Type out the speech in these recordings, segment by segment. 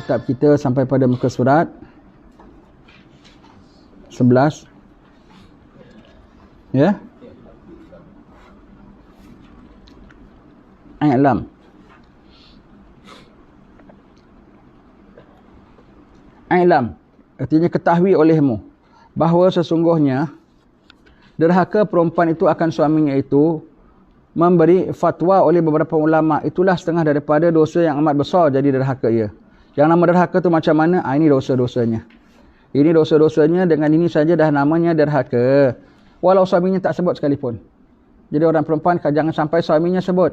kitab kita sampai pada muka surat 11. Ya. I'lam. I'lam artinya ketahui olehmu bahawa sesungguhnya derhaka perempuan itu akan suaminya itu memberi fatwa oleh beberapa ulama, itulah setengah daripada dosa yang amat besar jadi derhaka ia. Yang nama derhaka tu macam mana? Ini dosa-dosanya. Ini dosa-dosanya, dengan ini saja dah namanya derhaka. Walau suaminya tak sebut sekalipun. Jadi orang perempuan jangan sampai suaminya sebut,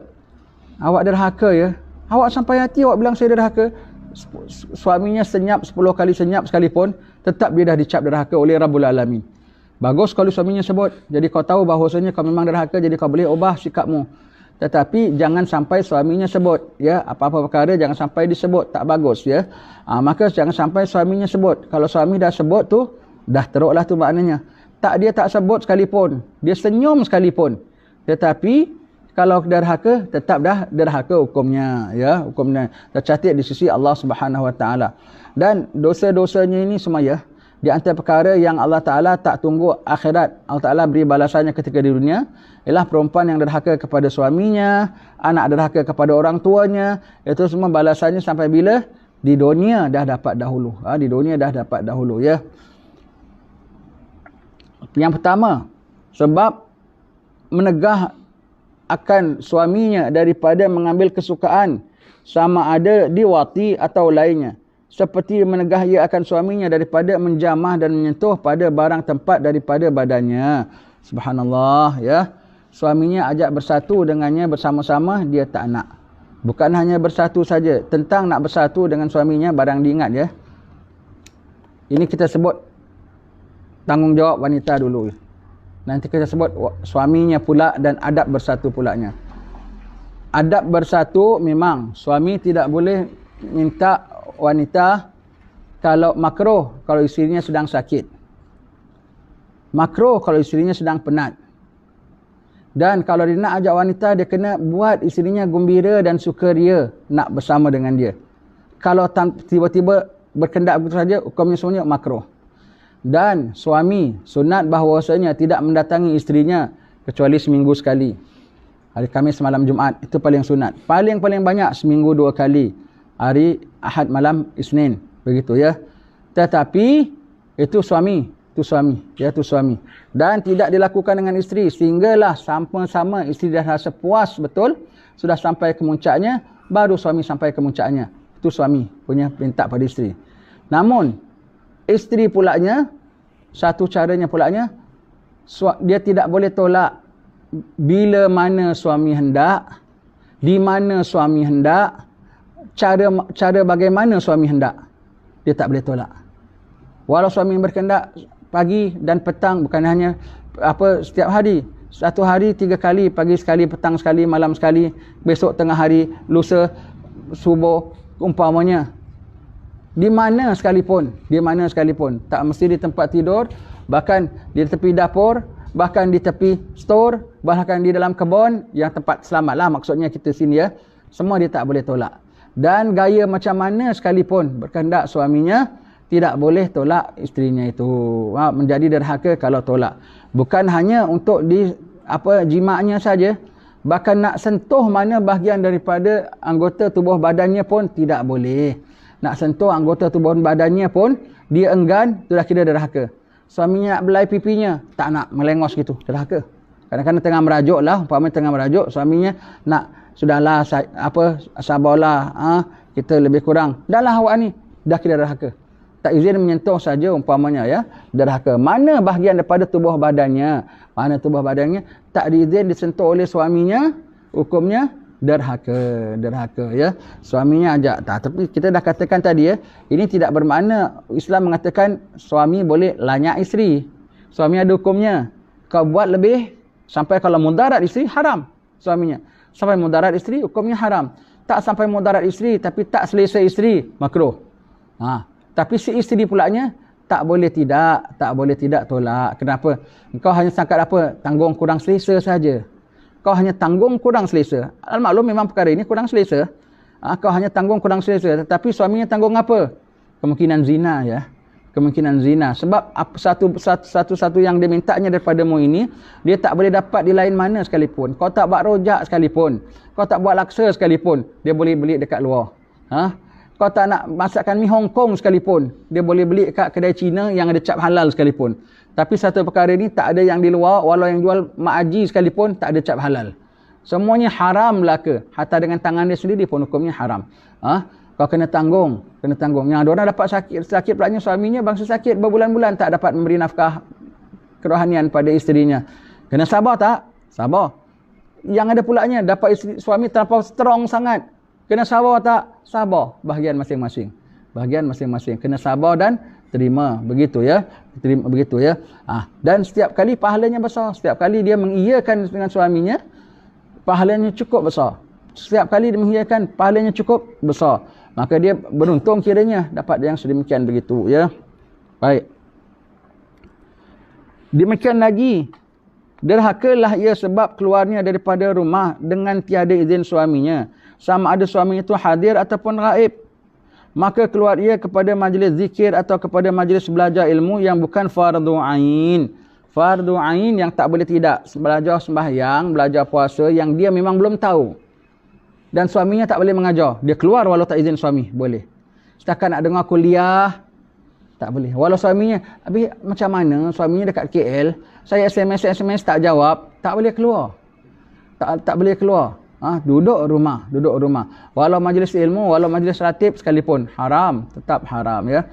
awak derhaka ya. Awak sampai hati awak bilang saya derhaka. Suaminya senyap 10 kali senyap sekalipun, tetap dia dah dicap derhaka oleh Rabbul Alamin. Bagus kalau suaminya sebut. Jadi kau tahu bahawasanya kau memang derhaka, jadi kau boleh ubah sikapmu. Tetapi jangan sampai suaminya sebut, ya. Apa-apa perkara jangan sampai disebut, tak bagus, ya. Maka jangan sampai suaminya sebut. Kalau suami dah sebut tu, dah teruklah tu maknanya. Dia tak sebut sekalipun, dia senyum sekalipun, tetapi kalau derhaka, tetap dah derhaka hukumnya, ya. Hukumnya tercatat di sisi Allah Subhanahu Wa Taala. Dan dosa-dosanya ini semua, ya, di antara perkara yang Allah Ta'ala tak tunggu akhirat, Allah Ta'ala beri balasannya ketika di dunia, ialah perempuan yang derhaka kepada suaminya, anak derhaka kepada orang tuanya, itu semua balasannya sampai bila? Di dunia dah dapat dahulu. Di dunia dah dapat dahulu, ya. Yang pertama, sebab menegah akan suaminya daripada mengambil kesukaan sama ada diwati atau lainnya, seperti menegah ia akan suaminya daripada menjamah dan menyentuh pada barang tempat daripada badannya. Subhanallah, ya. Suaminya ajak bersatu dengannya bersama-sama, dia tak nak. Bukan hanya bersatu saja, tentang nak bersatu dengan suaminya barang diingat, ya. Ini kita sebut tanggungjawab wanita dulu. Nanti kita sebut suaminya pula dan adab bersatu pulanya. Adab bersatu memang suami tidak boleh minta wanita kalau makruh kalau isterinya sedang sakit. Makruh kalau isterinya sedang penat. Dan kalau dia nak ajak wanita, dia kena buat isterinya gembira dan sukaria nak bersama dengan dia. Kalau tiba-tiba berkendak begitu saja, hukumnya semuanya makruh. Dan suami sunat bahawasanya tidak mendatangi isterinya kecuali seminggu sekali. Hari Khamis malam Jumaat, itu paling sunat. Paling banyak seminggu 2 kali. Hari Ahad malam Isnin, begitu, ya. Tetapi itu suami, ya, itu suami. Dan tidak dilakukan dengan isteri sehinggalah sama-sama isteri dah rasa puas betul, sudah sampai ke muncaknya, baru suami sampai ke muncaknya. Itu suami punya minta pada isteri. Namun isteri pulanya, satu caranya pulanya, dia tidak boleh tolak bila mana suami hendak, di mana suami hendak, cara bagaimana suami hendak. Dia tak boleh tolak. Walau suami berkehendak pagi dan petang, bukan hanya setiap hari. Satu hari 3 kali, pagi sekali, petang sekali, malam sekali, besok tengah hari, lusa, subuh, umpamanya. Di mana sekalipun, tak mesti di tempat tidur, bahkan di tepi dapur, bahkan di tepi store, bahkan di dalam kebun, yang tempat selamatlah maksudnya kita sini, ya. Semua dia tak boleh tolak. Dan gaya macam mana sekalipun berkehendak suaminya, tidak boleh tolak isterinya itu. Menjadi derhaka kalau tolak. Bukan hanya untuk jimaknya saja, bahkan nak sentuh mana bahagian daripada anggota tubuh badannya pun tidak boleh. Nak sentuh anggota tubuh badannya pun dia enggan, sudah kira derhaka. Suaminya nak belai pipinya, tak nak, melengos gitu, derhaka. Kadang-kadang tengah merajuk lah, umpamanya tengah merajuk, suaminya nak, sudahlah, sabarlah, kita lebih kurang. Dahlah awak ni, dah kira derhaka. Tak izin menyentuh saja umpamanya, ya, derhaka. Mana bahagian daripada tubuh badannya, tak diizin disentuh oleh suaminya, hukumnya derhaka, ya. Suaminya ajak, tapi kita dah katakan tadi, ya, ini tidak bermakna Islam mengatakan suami boleh lanyak isteri. Suami ada hukumnya. Kau buat lebih sampai kalau mudarat isteri, haram suaminya. Sampai mudarat isteri, hukumnya haram. Tak sampai mudarat isteri tapi tak selesa isteri, makruh. Tapi si isteri pulanya tak boleh tidak tolak. Kenapa? Kau hanya sangkat tanggung kurang selesa saja. Kau hanya tanggung kurang selesa. Al-maklum memang perkara ini kurang selesa. Kau hanya tanggung kurang selesa. Tetapi suaminya tanggung apa? Kemungkinan zina ya. Kemungkinan zina. Sebab satu-satu yang dia mintanya daripadamu ini, dia tak boleh dapat di lain mana sekalipun. Kau tak buat rojak sekalipun. Kau tak buat laksa sekalipun. Dia boleh beli dekat luar. Kau tak nak masakkan mi Hong Kong sekalipun, dia boleh beli kat kedai Cina yang ada cap halal sekalipun. Tapi satu perkara ni tak ada yang di luar, walau yang jual mak haji sekalipun tak ada cap halal. Semuanya haram belaka. Hatta dengan tangan dia sendiri pun hukumnya haram. Kau kena tanggung, kena tanggung. Yang ada orang dapat sakit pulanya suaminya bangsa sakit berbulan-bulan tak dapat memberi nafkah kerohanian pada isterinya. Kena sabar tak? Sabar. Yang ada pulanya dapat suami terlampau strong sangat. Kena sabar tak? Sabar. Bahagian masing-masing. Bahagian masing-masing. Kena sabar dan terima. Begitu ya. Terima begitu ya. Dan setiap kali pahalanya besar. Setiap kali dia mengiyakan dengan suaminya, pahalanya cukup besar. Setiap kali dia mengiyakan, pahalanya cukup besar. Maka dia beruntung kiranya dapat yang sedemikian begitu ya. Baik. Demikian lagi, derhakalah ia sebab keluarnya daripada rumah dengan tiada izin suaminya. Sama ada suami itu hadir ataupun gaib. Maka keluar ia kepada majlis zikir atau kepada majlis belajar ilmu yang bukan fardu ain. Fardu ain yang tak boleh tidak. Belajar sembahyang, belajar puasa yang dia memang belum tahu. Dan suaminya tak boleh mengajar. Dia keluar walau tak izin suami. Boleh. Setakat nak dengar kuliah, tak boleh. Walau suaminya, habis macam mana suaminya dekat KL, saya SMS tak jawab, tak boleh keluar. Tak boleh keluar. Duduk rumah. Walau majlis ilmu, walau majlis ratib sekalipun, haram, tetap haram ya.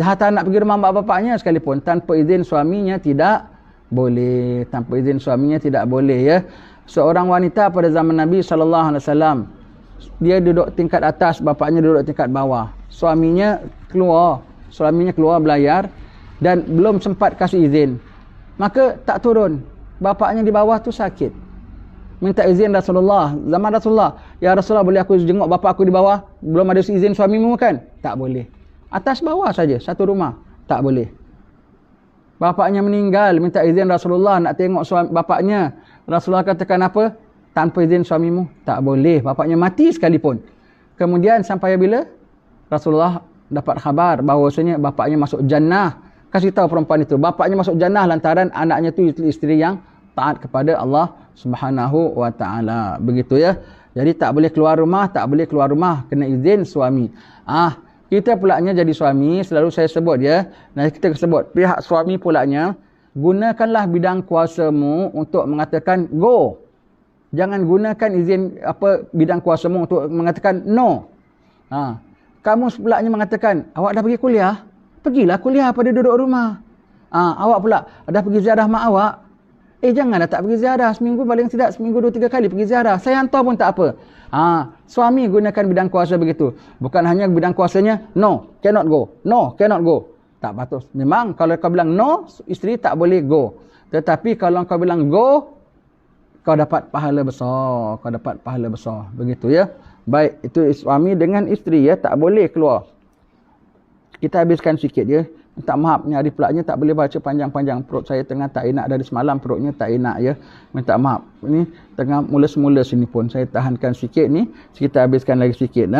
Hatta nak pergi rumah mak bapaknya sekalipun, tanpa izin suaminya tidak boleh. Tanpa izin suaminya tidak boleh ya. Seorang wanita pada zaman Nabi SAW, dia duduk tingkat atas, bapaknya duduk tingkat bawah. Suaminya keluar belayar dan belum sempat kasih izin. Maka tak turun. Bapaknya di bawah tu sakit. Minta izin Rasulullah. Zaman Rasulullah, ya Rasulullah, boleh aku jenguk bapa aku di bawah? Belum ada izin suamimu kan? Tak boleh. Atas bawah saja, satu rumah. Tak boleh. Bapaknya meninggal, minta izin Rasulullah nak tengok bapaknya. Rasulullah katakan apa? Tanpa izin suamimu? Tak boleh. Bapaknya mati sekalipun. Kemudian sampai bila? Rasulullah dapat khabar bahawasanya bapaknya masuk jannah. Kasih tahu perempuan itu, bapaknya masuk jannah lantaran anaknya tu isteri yang taat kepada Allah Subhanahu wa ta'ala. Begitu ya. Jadi tak boleh keluar rumah, kena izin suami. Kita pulaknya jadi suami, selalu saya sebut ya. Nah, kita sebut pihak suami pulaknya, gunakanlah bidang kuasamu untuk mengatakan go. Jangan gunakan izin bidang kuasamu untuk mengatakan no. Kamu pulaknya mengatakan, awak dah pergi kuliah? Pergilah kuliah pada duduk rumah. Awak pula dah pergi ziarah mak awak? Janganlah tak pergi ziarah. Seminggu paling tidak, seminggu 2-3 kali pergi ziarah. Saya hantar pun tak apa. Suami gunakan bidang kuasa begitu. Bukan hanya bidang kuasanya, no, cannot go. No, cannot go. Tak patut. Memang kalau kau bilang no, isteri tak boleh go. Tetapi kalau kau bilang go, kau dapat pahala besar. Begitu ya. Baik, itu suami dengan isteri ya. Tak boleh keluar. Kita habiskan sikit ya. Minta maaf, ni hari pulaknya tak boleh baca panjang-panjang. Perut saya tengah tak enak dari semalam, perutnya tak enak ya. Minta maaf. Ini tengah mula-semula sini pun. Saya tahankan sikit ni. Kita habiskan lagi sikit.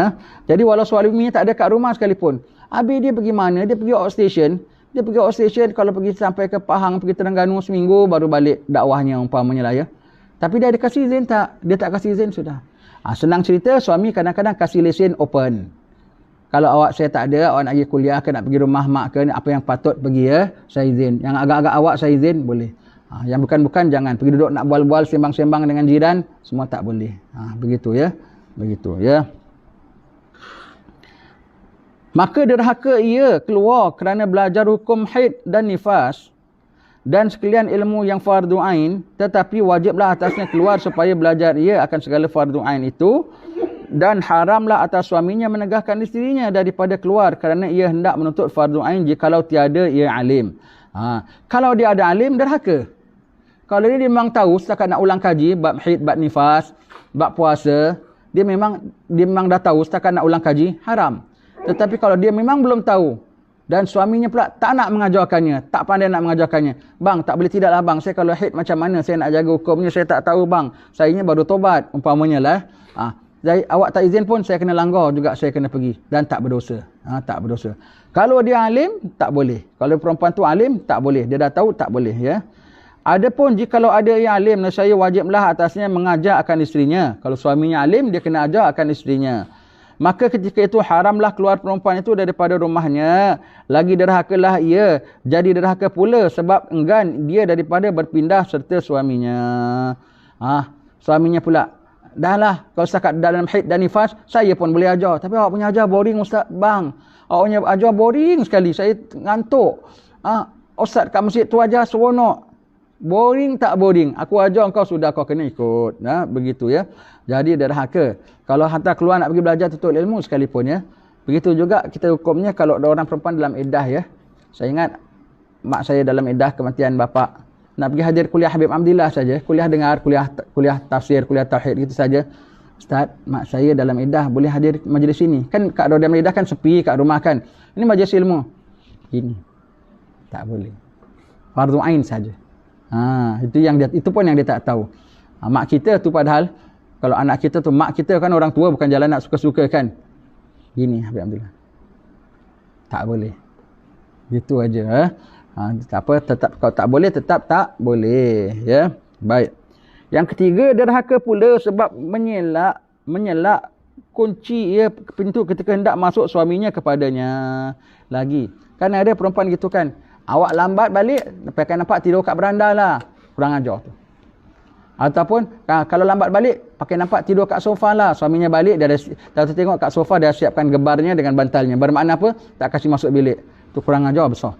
Jadi walau suaminya tak ada kat rumah sekalipun. Habis dia pergi mana? Dia pergi outstation. Kalau pergi sampai ke Pahang, pergi Terengganu seminggu, baru balik dakwahnya umpamanya lah ya. Tapi dia ada kasih izin tak? Dia tak kasih izin sudah. Senang cerita, suami kadang-kadang kasih lesen open. Kalau saya tak ada, awak nak pergi kuliah ke, nak pergi rumah mak ke, apa yang patut pergi ya, saya izin. Yang agak-agak awak saya izin, boleh. Yang bukan-bukan jangan. Pergi duduk nak bual-bual, sembang-sembang dengan jiran, semua tak boleh. Begitu ya. Maka derhaka ia keluar kerana belajar hukum haid dan nifas dan sekalian ilmu yang fardu ain, tetapi wajiblah atasnya keluar supaya belajar ia akan segala fardu ain itu. Dan haramlah atas suaminya menegahkan isterinya daripada keluar kerana ia hendak menuntut fardu ain jikalau tiada ia alim. Kalau dia ada alim, derhaka. Kalau dia memang tahu setakat nak ulang kaji bab haid, bab nifas, bab puasa, dia memang dah tahu setakat nak ulang kaji, haram. Tetapi kalau dia memang belum tahu dan suaminya pula tak nak mengajarkannya, tak pandai nak mengajarkannya, bang, tak boleh tidaklah bang, saya kalau haid macam mana saya nak jaga hukumnya, saya tak tahu bang, saya ini baru tobat umpamanya lah. awak tak izin pun saya kena langgar juga, saya kena pergi dan tak berdosa. Tak berdosa. Kalau dia alim tak boleh. Kalau perempuan tu alim tak boleh. Dia dah tahu tak boleh ya. Adapun jikalau ada yang alim, saya wajiblah atasnya mengajar akan isterinya. Kalau suaminya alim, dia kena ajar akan isterinya. Maka ketika itu haramlah keluar perempuan itu daripada rumahnya. Lagi derhakalah ia, jadi derhaka pula sebab enggan dia daripada berpindah serta suaminya. Suaminya pula, dah lah, kalau setakat dalam haid dan nifas, saya pun boleh ajar. Tapi awak punya ajar boring Ustaz. Bang, awak punya ajar boring sekali. Saya ngantuk. Ustaz kat masjid tu ajar seronok. Boring tak boring? Aku ajar kau sudah, kau kena ikut. Begitu ya. Jadi derhaka. Kalau hantar keluar nak pergi belajar tuntut ilmu sekalipun ya. Begitu juga kita hukumnya kalau ada orang perempuan dalam iddah ya. Saya ingat mak saya dalam iddah kematian bapa. Nak pergi hadir kuliah Habib Hamdillah saja. Kuliah dengar, kuliah tafsir, kuliah tauhid gitu saja. Ustaz, mak saya dalam iddah boleh hadir majlis ini. Kan kat dalam iddah kan sepi kat rumah kan. Ini majlis ilmu. Ini. Tak boleh. Fardu ain saja. Itu pun yang dia tak tahu. Mak kita tu padahal kalau anak kita tu, mak kita kan orang tua, bukan jalan nak suka-suka kan. Gini Habib Abdullah. Tak boleh. Gitu aja. Tak apa, tetap kalau tak boleh, tetap tak boleh ya. Baik. Yang ketiga, derhaka pula sebab menyelak kunci ya pintu ketika hendak masuk suaminya kepadanya. Lagi. Kan ada perempuan gitu kan. Awak lambat balik, pakai nampak tidur kat beranda lah. Kurang ajar tu. Ataupun kalau lambat balik, pakai nampak tidur kat sofa lah. Suaminya balik, dia dah tengok kat sofa, dia siapkan gebarnya dengan bantalnya. Bermakna apa? Tak kasih masuk bilik. Tu kurang ajar besar.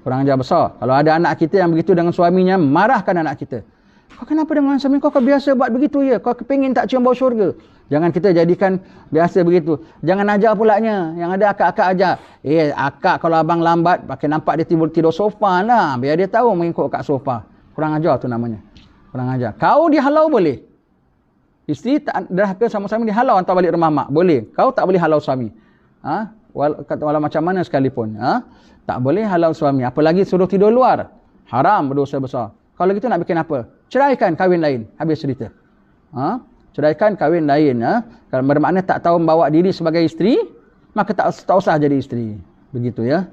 Kurang ajar besar. Kalau ada anak kita yang begitu dengan suaminya, marahkan anak kita. Kau kenapa dengan suami kau biasa buat begitu ya? Kau kepingin tak cium bau syurga? Jangan kita jadikan biasa begitu. Jangan ajar pulaknya. Yang ada akak-akak ajar. Akak kalau abang lambat, pakai nampak dia tidur sofa lah. Biar dia tahu mengikut kat sofa. Kurang ajar tu namanya. Kurang ajar. Kau dihalau boleh. Isteri tak derhaka sama-sama dihalau hantar balik rumah mak. Boleh. Kau tak boleh halau suami. Walau macam mana sekalipun. Tak boleh halau suami. Apalagi suruh tidur luar. Haram, berdosa besar. Kalau gitu nak bikin apa? Ceraikan, kahwin lain. Habis cerita. Ceraikan, kahwin lain. Kalau bermakna tak tahu membawa diri sebagai isteri, maka tak usah jadi isteri. Begitu ya.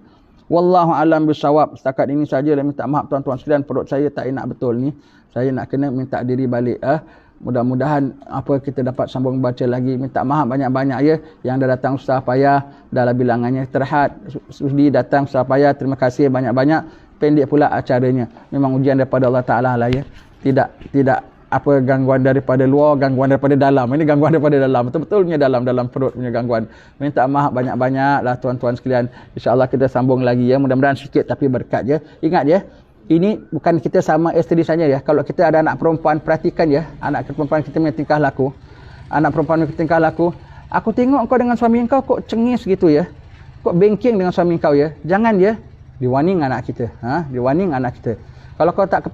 Wallahu alam bisawab. Setakat ini saja. Minta maaf tuan-tuan sekalian, perut saya tak enak betul ni. Saya nak kena minta diri balik. Mudah-mudahan apa kita dapat sambung baca lagi. Minta maaf banyak-banyak ya. Yang dah datang susah payah, dah bilangannya terhad. Sudi datang susah payah. Terima kasih banyak-banyak. Pendek pula acaranya. Memang ujian daripada Allah Ta'ala lah ya. Tidak apa gangguan daripada luar, gangguan daripada dalam. Ini gangguan daripada dalam. Betul-betulnya dalam perut punya gangguan. Minta maaf banyak-banyak lah tuan-tuan sekalian. InsyaAllah kita sambung lagi ya. Mudah-mudahan sikit tapi berkat ya. Ingat ya. Ini bukan kita sama isteri saja ya. Kalau kita ada anak perempuan, perhatikan ya. Anak perempuan kita punya tingkah laku. Anak perempuan punya tingkah laku. Aku tengok kau dengan suami kau kok cengis gitu ya. Kok bengking dengan suami kau ya. Jangan ya. Diwarning anak kita. Diwarning anak kita. Kalau kau tak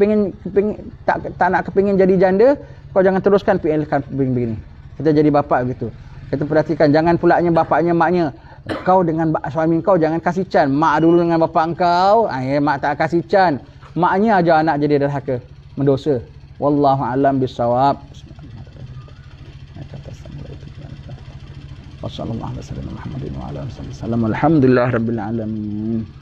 nak kepingin jadi janda, kau jangan teruskan PL-kan begini. Kita jadi bapa gitu. Kita perhatikan, jangan pulaknya bapaknya, maknya. Kau dengan suami kau jangan kasih can. Mak dulu dengan bapak kau, mak tak kasih can. Maknya aja anak jadi derhaka, mendosa. Wallahu a'lam bissawab. Wassalamualaikum warahmatullahi wabarakatuh. Alhamdulillah rabbil alamin.